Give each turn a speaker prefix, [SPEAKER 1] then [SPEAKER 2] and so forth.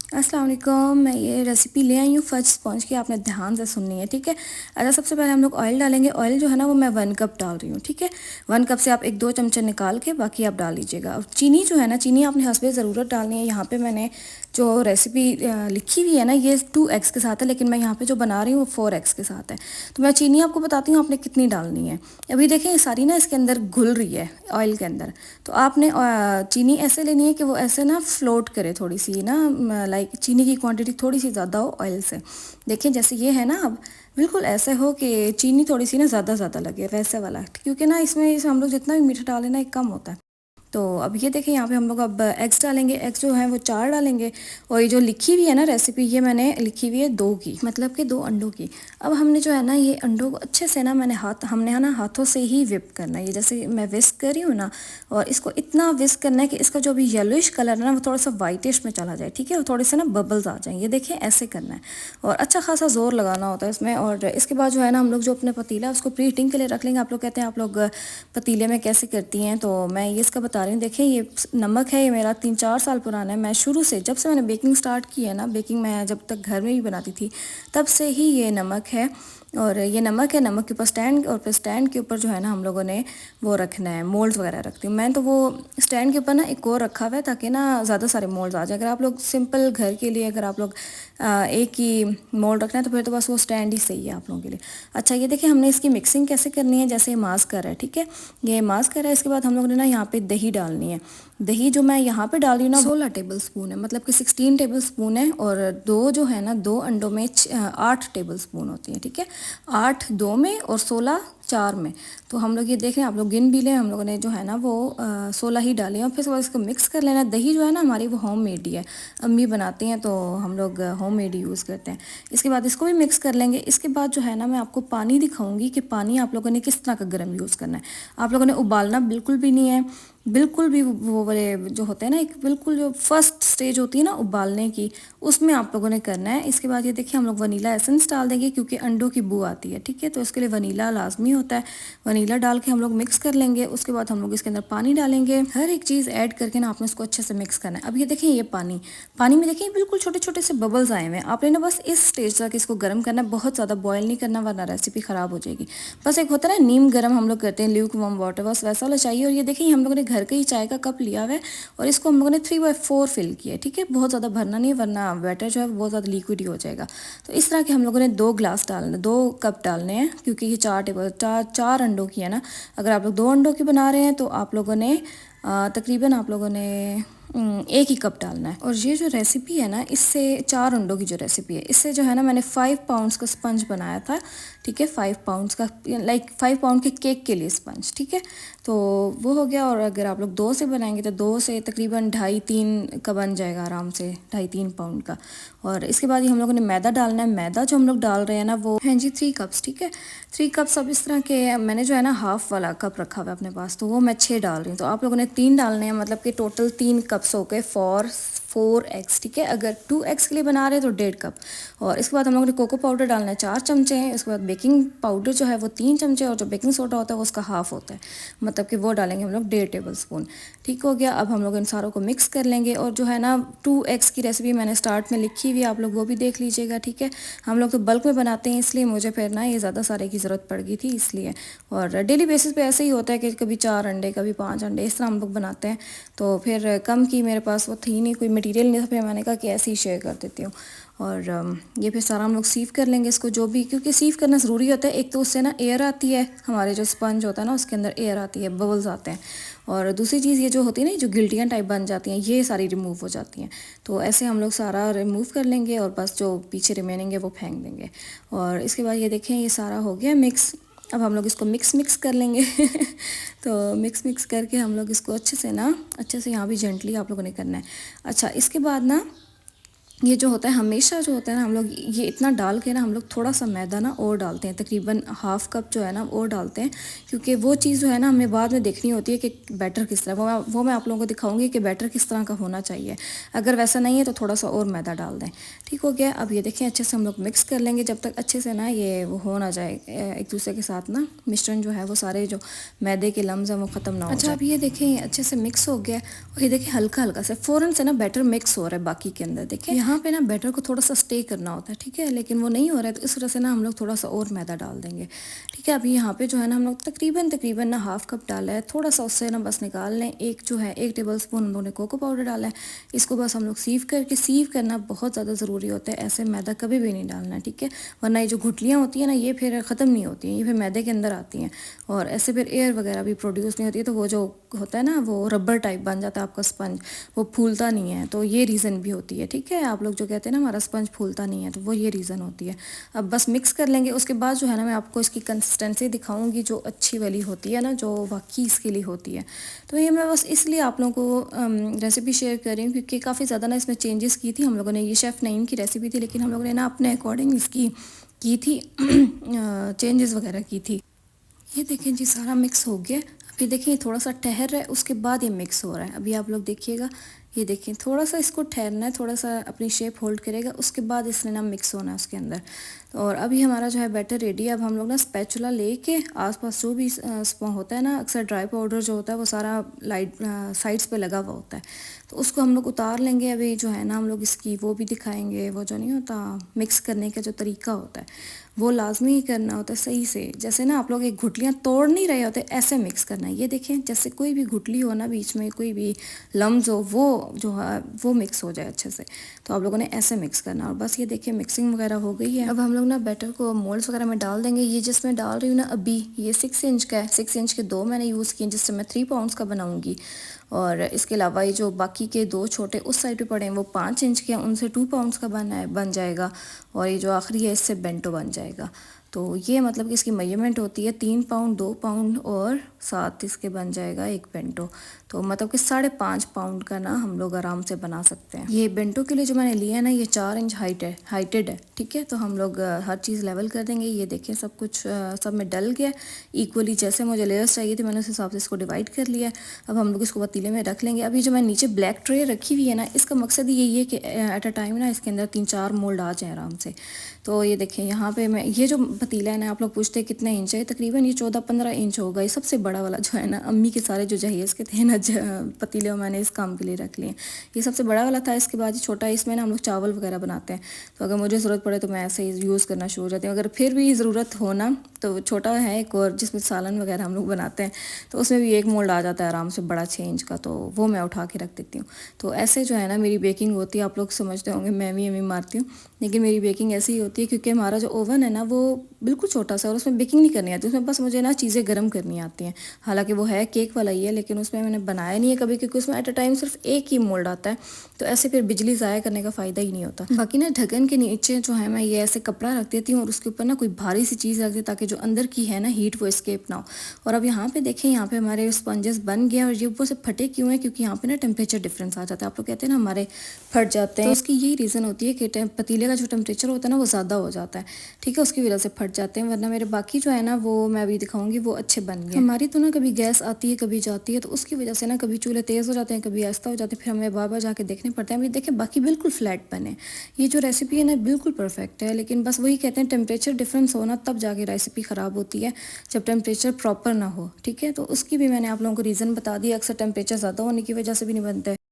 [SPEAKER 1] अस्सलाम वालेकुम। मैं ये रेसिपी ले आई हूँ फज स्पॉन्ज की, आपने ध्यान से सुननी है, ठीक है। अच्छा, सबसे पहले हम लोग ऑयल डालेंगे। ऑयल जो है ना वो मैं 1 कप डाल रही हूँ, ठीक है। 1 कप से आप 1-2 चमचे निकाल के बाकी आप डाल लीजिएगा। और चीनी जो है ना, चीनी आपने हस्बे ज़रूरत डालनी है। यहाँ पे मैंने जो रेसिपी लिखी हुई है ना, ये 2 एक्स के साथ है, लेकिन मैं यहाँ पे जो बना रही हूँ वो 4 एक्स के साथ है। तो मैं चीनी आपको बताती हूँ आपने कितनी डालनी है। अभी देखें ये सारी ना इसके अंदर घुल रही है ऑयल के अंदर। तो आपने चीनी ऐसे लेनी है कि वो ऐसे ना फ्लोट करे, थोड़ी सी ना, लाइक चीनी की क्वांटिटी थोड़ी सी ज़्यादा हो ऑयल से। देखिए जैसे ये है ना, अब बिल्कुल ऐसे हो कि चीनी थोड़ी सी ना ज़्यादा ज़्यादा लगे, वैसे वाला, क्योंकि ना इसमें हम लोग जितना भी मीठा डालें ना, एक कम होता है। तो अब ये देखें यहाँ पे हम लोग अब एग्स डालेंगे। एग्स जो है वो 4 डालेंगे। और ये जो लिखी हुई है ना रेसिपी, ये मैंने लिखी हुई है 2 की, मतलब कि 2 अंडों की। अब हमने जो है ना ये अंडों को अच्छे से ना हमने है ना हाथों से ही विप करना है। ये जैसे मैं विस्क कर रही हूँ ना, और इसको इतना विस्क करना है कि इसका जो भी येलोइश कलर है ना वो थोड़ा सा वाइटिश में चला जाए, ठीक है। और थोड़े से ना बबल्स आ जाएं, ये देखिए ऐसे करना है। और अच्छा खासा ज़ोर लगाना होता है इसमें। और इसके बाद जो है ना हम लोग जो अपने पतीला उसको प्री हीटिंग के लिए रख लेंगे। आप लोग कहते हैं आप लोग पतीले में कैसे करती हैं, तो मैं ये इसका बता रही हूँ। देखिए ये नमक है, ये मेरा 3-4 साल पुराना है। मैं शुरू से जब से मैंने बेकिंग स्टार्ट की है ना, बेकिंग मैं जब तक घर में भी बनाती थी तब से ही ये नमक है। और ये नमक है, नमक के ऊपर स्टैंड, और फिर स्टैंड के ऊपर जो है ना हम लोगों ने वो रखना है, मोल्ड्स वगैरह रखती हूँ मैं। तो वो स्टैंड के ऊपर ना एक और रखा हुआ है ताकि ना ज़्यादा सारे मोल्ड्स आ जाए। अगर आप लोग सिंपल घर के लिए अगर आप लोग एक ही मोल्ड रखना है तो फिर तो बस वो स्टैंड ही सही है आप लोगों के लिए। अच्छा ये देखिए हमने इसकी मिक्सिंग कैसे करनी है, जैसे ये मास्क कर रहा है, ठीक है। ये मास्क कर रहा है। इसके बाद हम लोगों ने ना यहाँ पे दही डालनी है। दही जो मैं यहाँ पे डाल रही हूँ ना 16 टेबल स्पून है, मतलब कि 16 टेबल स्पून है। और दो जो है ना, 2 अंडों में 8 टेबल स्पून होती है, ठीक है। 8 2 में और 16 4 में। तो हम लोग ये देख रहे हैं, आप लोग गिन भी लें, हम लोगों ने जो है ना वो 16 ही डाले हैं। और फिर उसके बाद इसको मिक्स कर लेना। दही जो है ना हमारी वो होम मेड ही है, अम्मी बनाती हैं तो हम लोग होम मेड ही यूज़ करते हैं। इसके बाद इसको भी मिक्स कर लेंगे। इसके बाद जो है ना मैं आपको पानी दिखाऊंगी कि पानी आप लोगों ने किस तरह का गर्म यूज़ करना है। आप लोगों ने उबालना बिल्कुल भी नहीं है, बिल्कुल भी। वो वाले जो होते हैं ना, एक बिल्कुल जो फर्स्ट स्टेज होती है ना उबालने की, उसमें आप लोगों ने करना है। इसके बाद ये देखिए हम लोग वनीला एसेंस डाल देंगे क्योंकि अंडों की बू आती है, ठीक है। तो इसके लिए वनीला लाजमी होता है। वनीला डाल के हम लोग मिक्स कर लेंगे। उसके बाद हम लोग इसके अंदर पानी डालेंगे। हर एक चीज़ ऐड करके ना आपने इसको अच्छे से मिक्स करना है। अब ये देखिए ये पानी, पानी में देखिए बिल्कुल छोटे छोटे से बबल्स आए हुए हैं। आपने ना बस इस स्टेज तक इसको गर्म करना है, बहुत ज़्यादा बॉयल नहीं करना वरना रेसिपी ख़राब हो जाएगी। बस एक होता है ना नीम गर्म हम लोग करते हैं, ल्यूक वार्म वाटर, बस वैसा वाला चाहिए। और ये देखिए हम लोगों ने घर के ही चाय का कप लिया हुआ है और इसको हम लोगों ने 3/4 फिल किया है, ठीक है। बहुत ज़्यादा भरना नहीं है वरना बैटर जो है बहुत ज़्यादा लिक्विड ही हो जाएगा। तो इस तरह के हम लोगों ने 2 ग्लास डालने, 2 कप डालने हैं, क्योंकि ये 4 अंडों की है ना। अगर आप लोग 2 अंडों की बना रहे हैं तो आप लोगों ने तकरीबन आप लोगों ने 1 ही कप डालना है। और ये जो रेसिपी है ना, इससे 4 अंडों की जो रेसिपी है, इससे जो है ना मैंने 5 पाउंड्स का स्पंज बनाया था, ठीक है। 5 पाउंड्स का, लाइक 5 पाउंड के केक के लिए स्पंज, ठीक है। तो वो हो गया। और अगर आप लोग 2 से बनाएंगे तो 2 से तकरीबन 2.5-3 का बन जाएगा आराम से, 2.5-3 पाउंड का। और इसके बाद ही हम लोगों ने मैदा डालना है। मैदा जो हम लोग डाल रहे हैं ना वो है जी 3 कप्स, ठीक है। 3 कप्स। अब इस तरह के मैंने जो है ना हाफ वाला कप रखा हुआ है अपने पास, तो वो मैं 6 डाल रही हूँ। तो आप लोगों ने 3 डालने हैं, मतलब कि टोटल 3 कप्स हो गए फॉर 4 एक्स, ठीक है। अगर 2 एक्स के लिए बना रहे हैं तो 1.5 कप। और इसके बाद हम लोगों ने कोको पाउडर डालना है 4 चमचे हैं। उसके बाद बेकिंग पाउडर जो है वो 3 चमचे, और जो बेकिंग सोडा होता है वो उसका हाफ होता है, मतलब कि वो डालेंगे हम लोग 1.5 टेबल स्पून, ठीक हो गया। अब हम लोग इन सारों को मिक्स कर लेंगे। और जो है ना 2 एक्स की रेसिपी मैंने स्टार्ट में लिखी हुई है, आप लोग वो भी देख लीजिएगा, ठीक है। हम लोग तो बल्क में बनाते हैं इसलिए मुझे फिर ना ये ज़्यादा सारे की ज़रूरत पड़ गई थी इसलिए। और डेली बेसिस पे ऐसे ही होता है कि कभी 4 अंडे कभी 5 अंडे इस तरह हम लोग बनाते हैं। तो फिर कम की मेरे पास वो थी नहीं, कोई मटेरियल नहीं था, फिर मैंने कहा कि ऐसे ही शेयर कर देती हूँ। और ये फिर सारा हम लोग सीव कर लेंगे इसको, जो भी, क्योंकि सीव करना ज़रूरी होता है। एक तो उससे ना एयर आती है, हमारे जो स्पंज होता है ना उसके अंदर एयर आती है, बबल्स आते हैं। और दूसरी चीज़ ये जो होती है ना, जो गिल्टियाँ टाइप बन जाती हैं, ये सारी रिमूव हो जाती हैं। तो ऐसे हम लोग सारा रिमूव कर लेंगे और बस जो पीछे रिमेनिंग है वो फेंक देंगे। और इसके बाद ये देखें ये सारा हो गया मिक्स। अब हम लोग इसको मिक्स कर लेंगे तो मिक्स करके हम लोग इसको अच्छे से यहाँ भी जेंटली आप लोगों ने करना है। अच्छा इसके बाद ना ये जो होता है हमेशा जो होता है ना, हम लोग ये इतना डाल के ना हम लोग थोड़ा सा मैदा ना और डालते हैं, तकरीबन हाफ कप जो है ना और डालते हैं, क्योंकि वो चीज़ जो है ना हमें बाद में देखनी होती है कि बैटर किस तरह, वो मैं आप लोगों को दिखाऊंगी कि बैटर किस तरह का होना चाहिए। अगर वैसा नहीं है तो थोड़ा सा और मैदा डाल दें, ठीक हो गया। अब ये देखें अच्छे से हम लोग मिक्स कर लेंगे जब तक अच्छे से ना ये वो हो ना जाए एक दूसरे के साथ ना, मिश्रण जो है वो सारे जो मैदे के लम्स हैं वो ख़त्म ना हो जाए। अच्छा अब ये देखें ये अच्छे से मिक्स हो गया। और ये देखें हल्का हल्का से फ़ौरन से ना बैटर मिक्स हो रहा है बाकी के अंदर, देखें यहाँ पे ना बैटर को थोड़ा सा स्टे करना होता है, ठीक है, लेकिन वो नहीं हो रहा है, तो इस वजह से ना हम लोग थोड़ा सा और मैदा डाल देंगे। ठीक है, अभी यहाँ पे जो है ना हम लोग तकरीबन ना हाफ कप डाला है, थोड़ा सा उससे ना बस निकाल लें। एक जो है 1 टेबल स्पून हम लोगों ने कोको पाउडर डाला है, इसको बस हम लोग सीव करना बहुत ज़्यादा ज़रूरी होता है। ऐसे मैदा कभी भी नहीं डालना है, ठीक है, वरना ये जो गुठलियाँ होती हैं ना ये फिर ख़त्म नहीं होती हैं, ये फिर मैदे के अंदर आती हैं और ऐसे फिर एयर वगैरह भी प्रोड्यूस नहीं होती है, तो वो जो होता है ना वो रबर टाइप बन जाता है आपका स्पंज, वो फूलता नहीं है, तो ये रीज़न भी होती है। ठीक है, आप लोग जो कहते हैं ना हमारा स्पंज फूलता नहीं है, तो वो ये रीज़न होती है। अब बस मिक्स कर लेंगे, उसके बाद जो है ना मैं आपको इसकी कंसिस्टेंसी दिखाऊंगी जो अच्छी वाली होती है ना, जो वाकई इसके लिए होती है। तो ये मैं बस इसलिए आप लोगों को रेसिपी शेयर कर रही हूँ क्योंकि काफ़ी ज़्यादा ना इसमें चेंजेस की थी हम लोगों ने। ये शेफ़ नईम की रेसिपी थी, लेकिन हम लोगों ने ना अपने अकॉर्डिंग इसकी की थी चेंजेस वगैरह की थी। ये देखें जी सारा मिक्स हो गया। अभी देखिए थोड़ा सा ठहर रहा है, उसके बाद ये मिक्स हो रहा है। अभी आप लोग देखिएगा, ये देखिए थोड़ा सा इसको ठहरना है, थोड़ा सा अपनी शेप होल्ड करेगा, उसके बाद इसने ना मिक्स होना है उसके अंदर। और अभी हमारा जो है बैटर रेडी है। अब हम लोग ना स्पैचुला लेके आसपास जो भी होता है ना, अक्सर ड्राई पाउडर जो होता है वो सारा लाइट साइड्स पे लगा हुआ होता है, तो उसको हम लोग उतार लेंगे। अभी जो है ना हम लोग इसकी वो भी दिखाएंगे, वो जो नहीं होता मिक्स करने का जो तरीका होता है वो लाजमी ही करना होता है सही से। जैसे ना आप लोग एक गुठलियाँ तोड़ नहीं रहे होते, ऐसे मिक्स करना है। ये देखें जैसे कोई भी गुठली हो ना बीच में, कोई भी लम्स हो, वो जो है वो मिक्स हो जाए अच्छे से, तो आप लोगों ने ऐसे मिक्स करना। और बस ये देखिए मिक्सिंग वगैरह हो गई है। अब हम लोग ना बैटर को मोल्ड्स वगैरह में डाल देंगे। ये जिसमें डाल रही हूँ ना अभी, ये 6 इंच का है, 6 इंच के 2 मैंने यूज़ किए, जिससे मैं 3 पाउंड्स का बनाऊँगी। और इसके अलावा ये जो बाकी के 2 छोटे उस साइड पे पड़े हैं वो 5 इंच के हैं, उनसे 2 पाउंड्स का बन जाएगा। और ये जो आखिरी है इससे बेंटो बन जाएगा। तो ये मतलब कि इसकी मेजरमेंट होती है 3 पाउंड, 2 पाउंड और 7 इसके बन जाएगा एक बेंटो। तो मतलब कि 5.5 पाउंड का ना हम लोग आराम से बना सकते हैं। ये बेंटो के लिए जो मैंने लिया है ना, ये 4 इंच हाइटेड है। ठीक है, तो हम लोग हर चीज़ लेवल कर देंगे। ये देखें सब कुछ सब में डल गया इक्वली, जैसे मुझे लेयर्स चाहिए थे मैंने उस हिसाब से इसको डिवाइड कर लिया। अब हम लोग इसको पतीले में रख लेंगे। अभी जो मैं नीचे ब्लैक ट्रे रखी हुई है ना, इसका मकसद यही है कि एट अ टाइम ना इसके अंदर 3-4 मोल्ड आ जाए आराम से। तो ये देखें यहाँ पे मैं ये जो पतीला है ना, आप लोग पूछते हैं कितने इंच है, तकरीबन ये 14-15 इंच होगा। ये सबसे बड़ा वाला जो है ना, अम्मी के सारे जो जहेज़ के थे ना पतीले, मैंने इस काम के लिए रख लिए। ये सबसे बड़ा वाला था, इसके बाद ये छोटा है, इसमें ना हम लोग चावल वगैरह बनाते हैं। तो अगर मुझे ज़रूरत पड़े तो मैं ऐसे ही यूज़ करना शुरू हो जाती हूँ। अगर फिर भी ज़रूरत हो ना, तो छोटा है एक और जिसमें सालन वगैरह हम लोग बनाते हैं, तो उसमें भी एक मोल्ड आ जाता है आराम से बड़ा 6 इंच का, तो वो मैं उठा के रख देती हूँ। तो ऐसे जो है ना मेरी बेकिंग होती है। आप लोग समझते होंगे मैं भी मारती हूँ, लेकिन मेरी बेकिंग ऐसी ही होती है क्योंकि हमारा जो ओवन है ना वो बिल्कुल छोटा सा, और उसमें बेकिंग नहीं करनी आती, उसमें बस मुझे ना चीज़ें गर्म करनी आती हैं। हालांकि वो है केक वाला ही है, लेकिन उसमें मैंने बनाया नहीं है कभी, क्योंकि उसमें एट अ टाइम सिर्फ एक ही मोल्ड आता है, तो ऐसे फिर बिजली ज़ाया करने का फ़ायदा ही नहीं होता। बाकी ना ढक्कन के नीचे जो है मैं ये ऐसे कपड़ा रख देती हूँ और उसके ऊपर ना कोई भारी सी चीज़ रख दी, ताकि जो अंदर की है ना हीट वो एस्केप ना हो। और अब यहाँ पे देखें, यहाँ पे हमारे स्पंजेस बन गए, और ये ऊपर से फटे क्यों हैं, क्योंकि यहाँ पे ना टेम्परेचर डिफरेंस आ जाता है। आप लोग कहते हैं ना हमारे फट जाते हैं, तो उसकी यही रीज़न होती है कि पतीले का जो टेम्परेचर होता है ना वो ज़्यादा हो जाता है। ठीक है, उसकी वजह से फट जाते हैं, वरना मेरे बाकी जो है ना वो मैं अभी दिखाऊंगी वो अच्छे बन गए। हमारी तो ना कभी गैस आती है कभी जाती है, तो उसकी वजह से ना कभी चूल्हे तेज़ हो जाते हैं, कभी आहिस्ता हो जाते हैं, फिर हमें बार बार जाके देखने पड़ते हैं। अभी देखें बाकी बिल्कुल फ्लैट बने। ये जो रेसिपी है ना बिल्कुल परफेक्ट है, लेकिन बस वही कहते हैं टेम्परेचर डिफरेंस हो ना तब जाके रेसिपी ख़राब होती है, जब टेम्परेचर प्रॉपर ना हो। ठीक है, तो उसकी भी मैंने आप लोगों को रीज़न बता दिया। अक्सर टेम्परेचर ज़्यादा होने की वजह से भी नहीं बनता है।